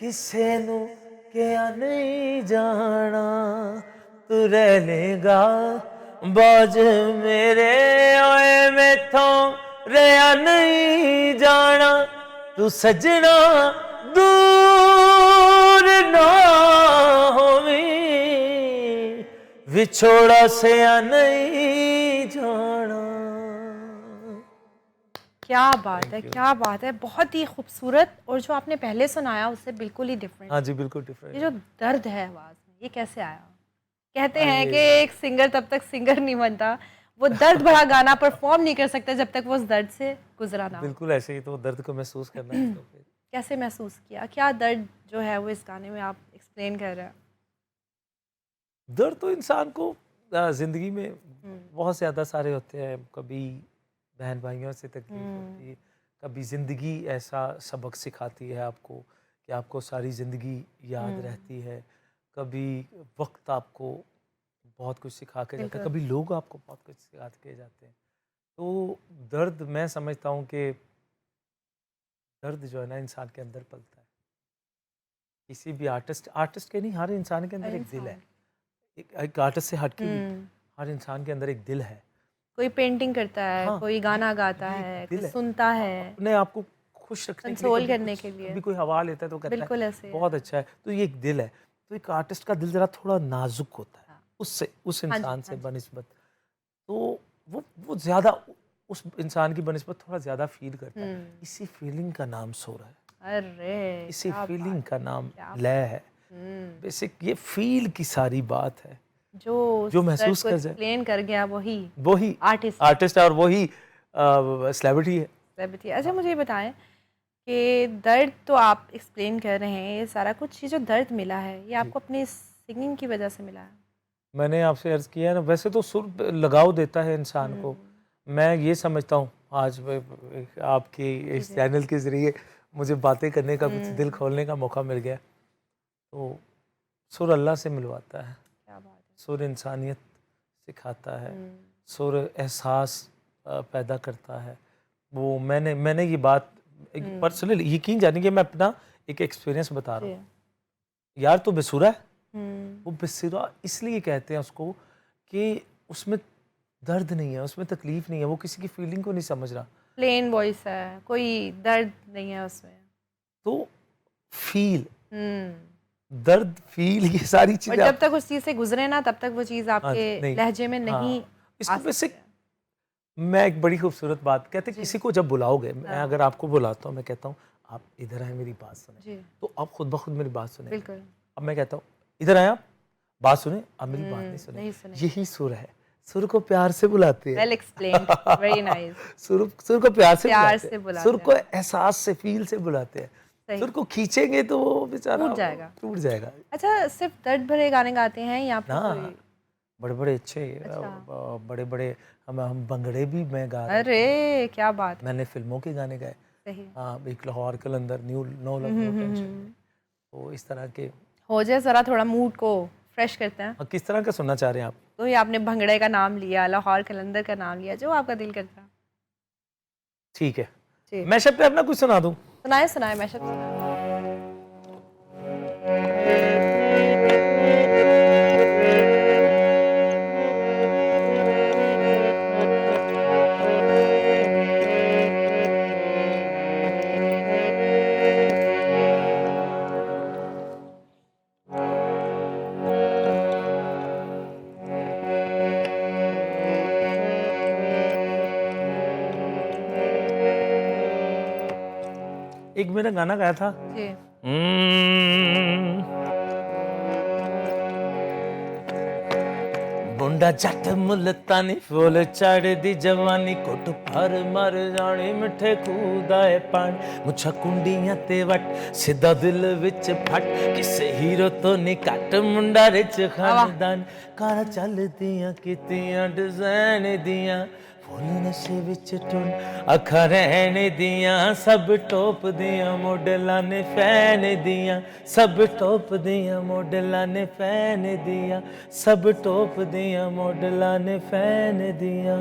[SPEAKER 2] किसे नू कि या नहीं जाना तू रह लेगा बाज मेरे ओए मैथों रहा नहीं जाना तू सजना दूर ना होवी विछोड़ा से या नहीं जाना।
[SPEAKER 1] क्या बात है, क्या बात है, बहुत ही खूबसूरत। और जो आपने पहले सुनाया उससे बिल्कुल ही डिफरेंट।
[SPEAKER 2] हाँ जी बिल्कुल डिफरेंट।
[SPEAKER 1] ये जो दर्द है आवाज़ में, ये कैसे आया? कहते हैं कि एक सिंगर तब तक सिंगर नहीं बनता, वो दर्द भरा गाना परफॉर्म नहीं कर सकता जब तक वो उस दर्द से गुजरा ना हो।
[SPEAKER 2] बिल्कुल ऐसे ही, तो दर्द को महसूस करना है तो फिर
[SPEAKER 1] कैसे महसूस किया? क्या दर्द जो है वो इस गाने में आप एक्सप्लेन कर रहे हैं?
[SPEAKER 2] दर्द तो इंसान को जिंदगी में बहुत ज़्यादा सारे होते हैं। कभी बहन भाइयों से तकलीफ होती है, कभी ज़िंदगी ऐसा सबक सिखाती है आपको कि आपको सारी ज़िंदगी याद रहती है। कभी वक्त आपको बहुत कुछ सिखा के जाता है, कभी लोग आपको बहुत कुछ सिखा के जाते हैं। तो दर्द, मैं समझता हूँ कि दर्द जो है ना इंसान के अंदर पलता है। किसी भी आर्टिस्ट के नहीं, हर इंसान के अंदर एक दिल है। एक आर्टिस्ट से हटके भी हर इंसान के अंदर एक दिल है।
[SPEAKER 1] कोई पेंटिंग करता है,
[SPEAKER 2] हाँ,
[SPEAKER 1] कोई गाना गाता है, कोई सुनता है
[SPEAKER 2] अपने आप को खुश रखने
[SPEAKER 1] कंसोल करने के लिए।
[SPEAKER 2] कभी कोई हवा लेता है तो कहता
[SPEAKER 1] बिल्कुल
[SPEAKER 2] है
[SPEAKER 1] ऐसे
[SPEAKER 2] बहुत अच्छा है। तो ये एक दिल है। तो एक आर्टिस्ट का दिल जरा थोड़ा नाजुक होता है उससे, उस इंसान से बनिस्बत। तो वो ज्यादा उस इंसान की बनिस्बत थोड़ा ज्यादा फील करता है। इसी फीलिंग का नाम सुर है।
[SPEAKER 1] अरे,
[SPEAKER 2] इसी फीलिंग का नाम लय है। बेसिक ये फील की सारी बात है। जो महसूस कर जाए,
[SPEAKER 1] एक्सप्लेन कर गया
[SPEAKER 2] वही
[SPEAKER 1] आर्टिस्ट
[SPEAKER 2] है और वही सेलिब्रिटी है।
[SPEAKER 1] अच्छा मुझे ये बताएं कि दर्द तो आप एक्सप्लेन कर रहे हैं, ये सारा कुछ, ये जो दर्द मिला है ये आपको अपनी सिंगिंग की वजह से मिला है? मैंने
[SPEAKER 2] आपसे अर्ज किया है ना, वैसे तो सुर लगाव देता है इंसान को। मैं ये समझता हूँ, आज आपके इस चैनल के जरिए मुझे बातें करने का, कुछ दिल खोलने का मौका मिल गया। तो सुर अल्लाह से मिलवाता है, सुर इंसानियत सिखाता है, सुर एहसास पैदा करता है। वो मैंने ये बात पर्सनली यकीन जाने कि मैं अपना एक एक्सपीरियंस बता रहा हूँ। यार तो बेसुरा है, वो बेसुरा इसलिए कहते हैं उसको कि उसमें दर्द नहीं है, उसमें तकलीफ नहीं है, वो किसी की फीलिंग को नहीं समझ रहा।
[SPEAKER 1] प्लेन वॉइस है, कोई दर्द नहीं है उसमें। तो
[SPEAKER 2] फील, दर्द, फील, ये सारी चीजें
[SPEAKER 1] जब तक उस चीज से गुजरे ना तब तक वो चीज आपके लहजे में नहीं।
[SPEAKER 2] इसको वैसे मैं एक बड़ी खूबसूरत बात कहते, किसी को जब बुलाओगे, मैं अगर आपको बुलाता हूँ, मैं कहता हूँ आप इधर आए मेरी बात सुने, तो आप खुद ब खुद मेरी बात सुने।
[SPEAKER 1] बिल्कुल।
[SPEAKER 2] अब मैं कहता हूँ इधर आए आप बात सुने, अब मेरी बात नहीं सुने। यही सुर है, सुर को प्यार से बुलाते हैं।
[SPEAKER 1] Well explained, very nice.
[SPEAKER 2] सुर को प्यार से बुलाते हैं, सुर को एहसास से, फील से बुलाते हैं। सुर को खींचेंगे तो वो बेचारा टूट जाएगा।
[SPEAKER 1] अच्छा, सिर्फ दर्द भरे गाने गाते हैं या फिर
[SPEAKER 2] बड़े बड़े अच्छे, बड़े बड़े हम भंगड़े भी मैं गा रहा हूं।
[SPEAKER 1] अरे क्या बात,
[SPEAKER 2] मैंने फिल्मों के गाने गाए।
[SPEAKER 1] सही।
[SPEAKER 2] हाँ, एक लाहौर कलंदर, नो लव नो टेंशन। तो इस तरह के
[SPEAKER 1] हो जाए जरा थोड़ा मूड को फ्रेश करते हैं।
[SPEAKER 2] किस तरह का सुनना चाह रहे हैं आप?
[SPEAKER 1] तो ये आपने भंगड़े का नाम लिया, लाहौर कलंदर का नाम लिया, जो आपका दिल करता है।
[SPEAKER 2] ठीक है, मैशअप पे अपना कुछ सुना दूं?
[SPEAKER 1] सुनाए मैशअप सुनाए।
[SPEAKER 2] एक मेरा गाना गाया था जी। मुंडा जट मुल्तानी फुल चढ़ दी जवानी कोट पर मर जानी मिठे खूदा है पानी मुछा कुंडियां ते वट सीधा दिल विच फट किसे हीरो तो नहीं कट मुंडा रिच खानदान काला चल दियां कितियां डिजाइन दियां फुल नशे विच टुन अखा रहने दियां सब टॉप दियां मॉडलां ने फैन दियां सब टॉप दियां मॉडलां ने फैन दियां सब टॉप दियां मॉडलां ने फैन दियां।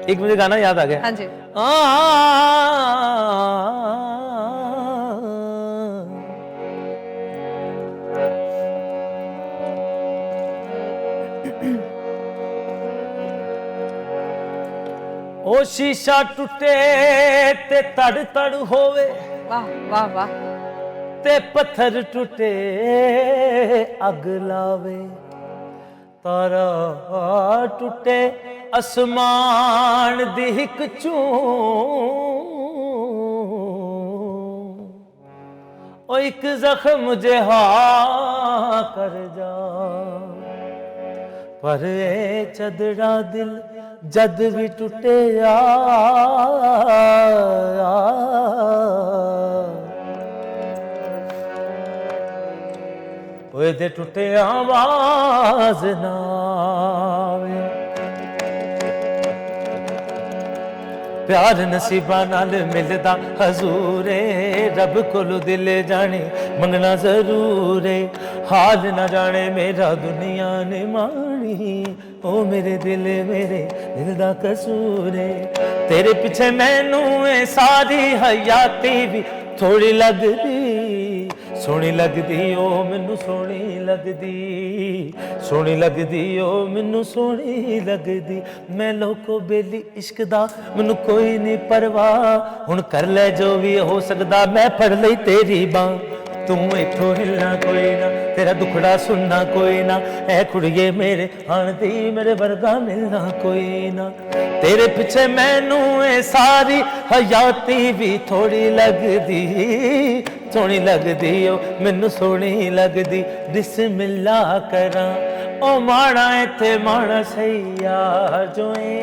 [SPEAKER 2] एक मुझे गाना याद आ गया।
[SPEAKER 1] हाँ जी।
[SPEAKER 2] ओ शीशा टूटे ते तड़ तड़ होवे,
[SPEAKER 1] वाह वाह वाह।
[SPEAKER 2] ते पत्थर टूटे अग लावे, तारा टूटे आसमान दी हिक चूं, ओ एक जख्म जिहा कर जा, पर ए चदरा दिल जद भी टूटे ओए दे टूटे आवाज ना आवे। प्यार नसीबा नाल मिलदा हजूरे, रब कोलो दिल जाने मंगना जरूर है, हाल ना जाने मेरा दुनिया ने मानी, ओ मेरे दिल दा कसूर है, तेरे पीछे मैनू है सारी हयाती भी थोड़ी लगदी, सोहनी लगदी ओ मैनू सोहनी लगदी, सोहनी लगदी ओ मैनू सोहनी लगदी, मैं लोको बेली इश्क दा मैनू कोई नहीं परवाह, हुण कर ले जो भी हो सकदा, मैं फड़ लई तेरी बांह, तू इथों हिलना कोई ना, तेरा दुखड़ा सुनना कोई ना, ऐ कुड़िए मेरे आनदी मेरे वर्गा मिलना कोई ना, तेरे पीछे मैनू है सारी हयाती भी थोड़ी लगदी, सोहनी लगदी ओ मैनू सोहनी लगदी, बिस्मिल्ला करां ओ माड़ा इत्थे माड़ा सही आ जोए,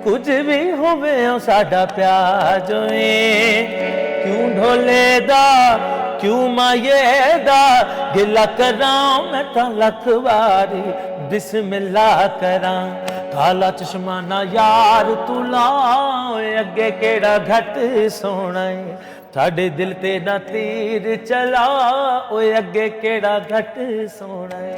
[SPEAKER 2] कुछ भी होवे ओ साडा प्यार जोए, क्यों ढोले दा क्यों माये दा गिला करां मैं तां लख वारी, बिस्मिल्ला करां काला चश्मा ना यार तू ला, अगे केड़ा घट सोना है, साडे दिल ते ना तीर चला, ओए अगे केड़ा घट सोना है।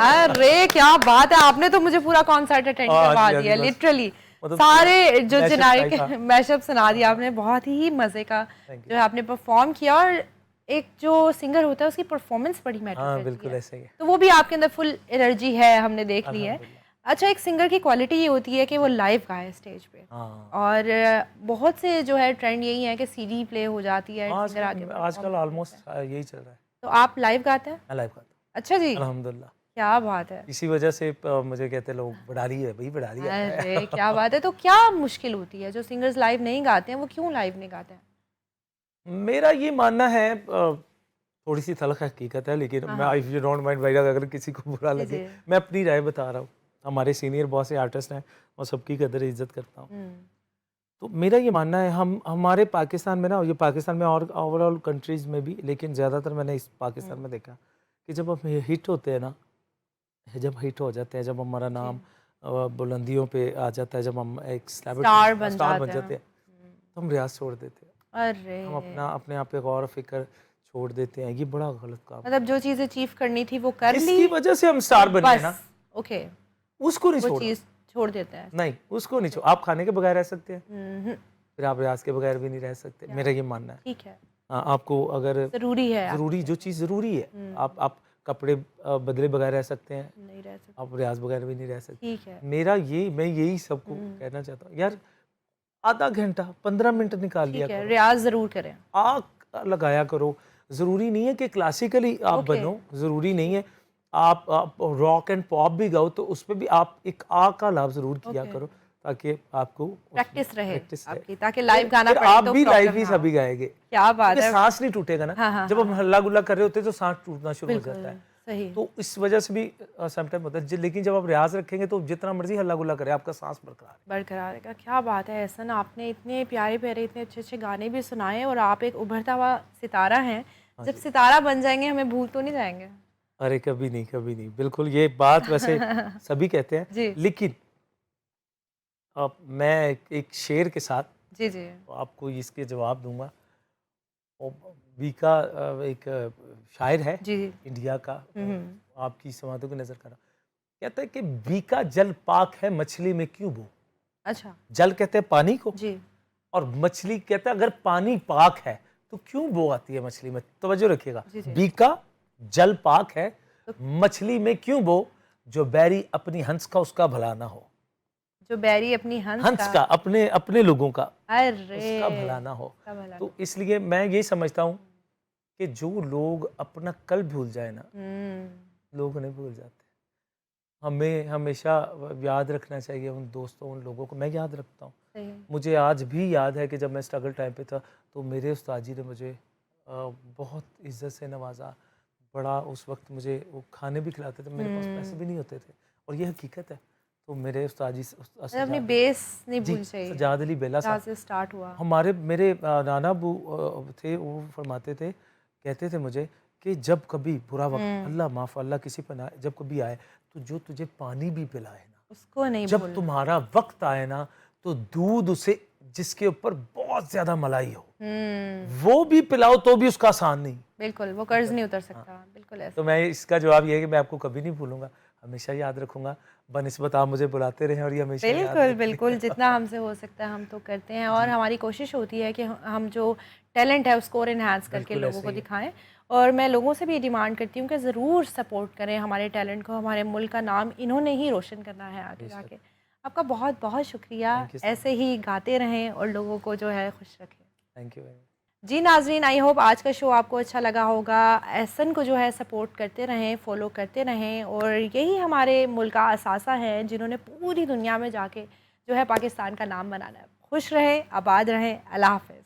[SPEAKER 1] अरे क्या बात है, आपने तो मुझे पूरा कॉन्सर्ट अटेंड करवा दिया लिटरली, सारे जो जेनेरिक मैशअप सुना दिया आपने, बहुत ही मजे का जो है आपने परफॉर्म किया, और एक जो सिंगर होता है उसकी परफॉर्मेंस बड़ी मैटर करती है।
[SPEAKER 2] बिल्कुल ऐसे ही है।
[SPEAKER 1] तो वो भी आपके अंदर फुल एनर्जी है, हमने देख ली है। अच्छा, एक सिंगर की क्वालिटी ये होती है कि वो लाइव गाए स्टेज पे, और बहुत से जो है ट्रेंड यही है कि सीडी प्ले हो जाती है, सिंगर आगे
[SPEAKER 2] आजकल ऑलमोस्ट यही चल रहा है।
[SPEAKER 1] तो आप लाइव गाते हैं?
[SPEAKER 2] मैं लाइव गाता हूँ।
[SPEAKER 1] अच्छा जी,
[SPEAKER 2] अल्हम्दुलिल्लाह।
[SPEAKER 1] क्या बात है।
[SPEAKER 2] इसी वजह से मुझे कहते लोग बढ़ारी है भाई, बढ़ारी है।
[SPEAKER 1] अरे क्या बात है। तो क्या मुश्किल होती है, जो सिंगर्स लाइव नहीं गाते हैं वो क्यों लाइव नहीं गाते हैं?
[SPEAKER 2] मेरा ये मानना है, थोड़ी सी तल्ख हकीकत है, लेकिन मैं इफ यू डोंट माइंड भाई, अगर किसी को बुरा लगे मैं अपनी राय बता रहा हूँ। हमारे सीनियर बहुत से आर्टिस्ट हैं और सबकी कदर इज्जत करता हूँ। तो मेरा ये मानना है, हमारे पाकिस्तान में ना, ये पाकिस्तान में और ओवरऑल कंट्रीज में भी, लेकिन ज़्यादातर मैंने इस पाकिस्तान में देखा कि जब हम हिट होते हैं ना, जब हिट हो जाते हैं, जब हमारा नाम बुलंदियों पे आ जाता है, जब हम एक स्टार बन जाते हैं, तो हम रियाज छोड़ देते हैं।
[SPEAKER 1] अरे
[SPEAKER 2] हम अपने आप पे गौर फिक्र छोड़ देते हैं। ये बड़ा गलत काम,
[SPEAKER 1] मतलब जो चीज़ अचीव करनी थी वो कर ली,
[SPEAKER 2] इसकी वजह से हम स्टार बने ना,
[SPEAKER 1] ओके,
[SPEAKER 2] उसको नहीं
[SPEAKER 1] वो चीज़ छोड़ देते हैं।
[SPEAKER 2] नहीं, उसको नहीं छोड़। आप खाने के बगैर रह सकते हैं, फिर आप रियाज के बगैर भी नहीं रह सकते। मेरा ये मानना है।
[SPEAKER 1] ठीक है,
[SPEAKER 2] आपको अगर
[SPEAKER 1] जरूरी है,
[SPEAKER 2] जो चीज़ ज़रूरी है, आप कपड़े बदले बगैर रह सकते हैं,
[SPEAKER 1] नहीं रह सकते,
[SPEAKER 2] आप रियाज बगैर भी नहीं रह सकते।
[SPEAKER 1] ठीक है।
[SPEAKER 2] मैं यही सबको कहना चाहता हूँ, यार आधा घंटा 15 मिनट निकाल लिया करो,
[SPEAKER 1] रियाज जरूर करें,
[SPEAKER 2] आग लगाया करो। ज़रूरी नहीं है कि क्लासिकली आप बनो, ज़रूरी नहीं है आप रॉक एंड पॉप भी गाओ, तो उस पर भी आप एक आग का लाभ ज़रूर किया करो, ताकि आपको
[SPEAKER 1] प्रैक्टिस रहे आपकी, ताकि लाइव गाना पड़े
[SPEAKER 2] आप
[SPEAKER 1] तो
[SPEAKER 2] भी लाइव ही सभी गाएंगे।
[SPEAKER 1] क्या बात है,
[SPEAKER 2] सांस नहीं टूटेगा ना। जब हम हल्ला गुल्ला कर रहे होते हैं तो सांस टूटना शुरू हो जाता है।
[SPEAKER 1] सही।
[SPEAKER 2] तो इस वजह से भी समटाइम होता है। लेकिन जब आप रियाज रखेंगे तो जितना मर्जी हल्ला गुल्ला करे, आपका सांस बरकरार
[SPEAKER 1] रहेगा। क्या बात है एहसन, आपने इतने प्यारे प्यारे इतने अच्छे अच्छे गाने भी सुनाए, और आप एक उभरता हुआ सितारा हैं। जब सितारा बन जाएंगे हमें भूल तो नहीं जाएंगे?
[SPEAKER 2] अरे कभी नहीं, बिल्कुल। ये बात वैसे सभी कहते हैं, लेकिन अब मैं एक शेर के साथ
[SPEAKER 1] जी
[SPEAKER 2] आपको इसके जवाब दूंगा। बीका एक शायर है जी, इंडिया का, आपकी समातों की नजर करा, कहता है कि बीका जल पाक है, मछली में क्यों बो।
[SPEAKER 1] अच्छा,
[SPEAKER 2] जल कहते हैं पानी को
[SPEAKER 1] जी,
[SPEAKER 2] और मछली कहता है अगर पानी पाक है तो क्यों बो आती है मछली में। तवज्जो रखिएगा, बीका जल पाक है, मछली में क्यों बो, जो बैरी अपनी हंस का उसका भला ना हो।
[SPEAKER 1] जो बैरी अपनी हंस
[SPEAKER 2] का अपने अपने लोगों का
[SPEAKER 1] अरे
[SPEAKER 2] उसका भला ना हो।
[SPEAKER 1] उसका भला
[SPEAKER 2] तो इसलिए मैं ये समझता हूँ कि जो लोग अपना कल भूल जाए ना, लोग नहीं भूल जाते। हमें हमेशा याद रखना चाहिए उन दोस्तों, उन लोगों को। मैं याद रखता हूँ।
[SPEAKER 1] सही।
[SPEAKER 2] मुझे आज भी याद है कि जब मैं स्ट्रगल टाइम पे था तो मेरे उस्ताद जी ने मुझे बहुत इज्जत से नवाजा। बड़ा उस वक्त मुझे वो खाने भी खिलाते थे, मेरे पास पैसे भी नहीं होते थे, और ये हकीकत है। तो मेरे उस्ताद जी
[SPEAKER 1] अपनी बेस नहीं
[SPEAKER 2] जी
[SPEAKER 1] भूल चाहिए,
[SPEAKER 2] सजाद अली बेला
[SPEAKER 1] जहाँ
[SPEAKER 2] साहब
[SPEAKER 1] से स्टार्ट हुआ।
[SPEAKER 2] हमारे मेरे नाना अबू थे, वो फरमाते थे, कहते थे मुझे कि जब कभी बुरा वक्त, अल्लाह माफ़, अल्लाह किसी पर ना, जब कभी आए तो जो तुझे पानी भी पिलाए ना,
[SPEAKER 1] उसको नहीं
[SPEAKER 2] जब
[SPEAKER 1] भूलना।
[SPEAKER 2] तुम्हारा वक्त आए ना, तो दूध उसे जिसके ऊपर बहुत ज्यादा मलाई हो वो भी पिलाओ तो भी उसका आसान नहीं।
[SPEAKER 1] बिल्कुल, वो कर्ज नहीं उतर सकता। बिल्कुल ऐसा।
[SPEAKER 2] तो मैं इसका जवाब ये है कि मैं आपको कभी नहीं भूलूंगा, हमेशा याद रखूंगा। बनिस्बत आप मुझे बुलाते रहें और ये हमेशा याद
[SPEAKER 1] बिल्कुल
[SPEAKER 2] रखें।
[SPEAKER 1] बिल्कुल, जितना हमसे हो सकता है हम तो करते हैं, और हमारी कोशिश होती है कि हम जो टैलेंट है उसको और इन्हांस करके
[SPEAKER 2] बिल्कुल
[SPEAKER 1] लोगों
[SPEAKER 2] ऐसे
[SPEAKER 1] को
[SPEAKER 2] ही है।
[SPEAKER 1] दिखाएं। और मैं लोगों से भी ये डिमांड करती हूँ कि ज़रूर सपोर्ट करें हमारे टैलेंट को। हमारे मुल्क का नाम इन्होंने ही रोशन करना है आगे
[SPEAKER 2] बेशक।
[SPEAKER 1] जाके। आपका बहुत बहुत शुक्रिया।
[SPEAKER 2] थैंक यू सो
[SPEAKER 1] ऐसे ही गाते रहें और लोगों को जो है खुश रखें।
[SPEAKER 2] Thank you very much.
[SPEAKER 1] जी नाज़रीन, आई होप आज का शो आपको अच्छा लगा होगा। एहसन को जो है सपोर्ट करते रहें, फॉलो करते रहें, और यही हमारे मुल्क का असासा है जिन्होंने पूरी दुनिया में जाके जो है पाकिस्तान का नाम बनाना है। खुश रहें, आबाद रहें। अल्लाह हाफ़िज़।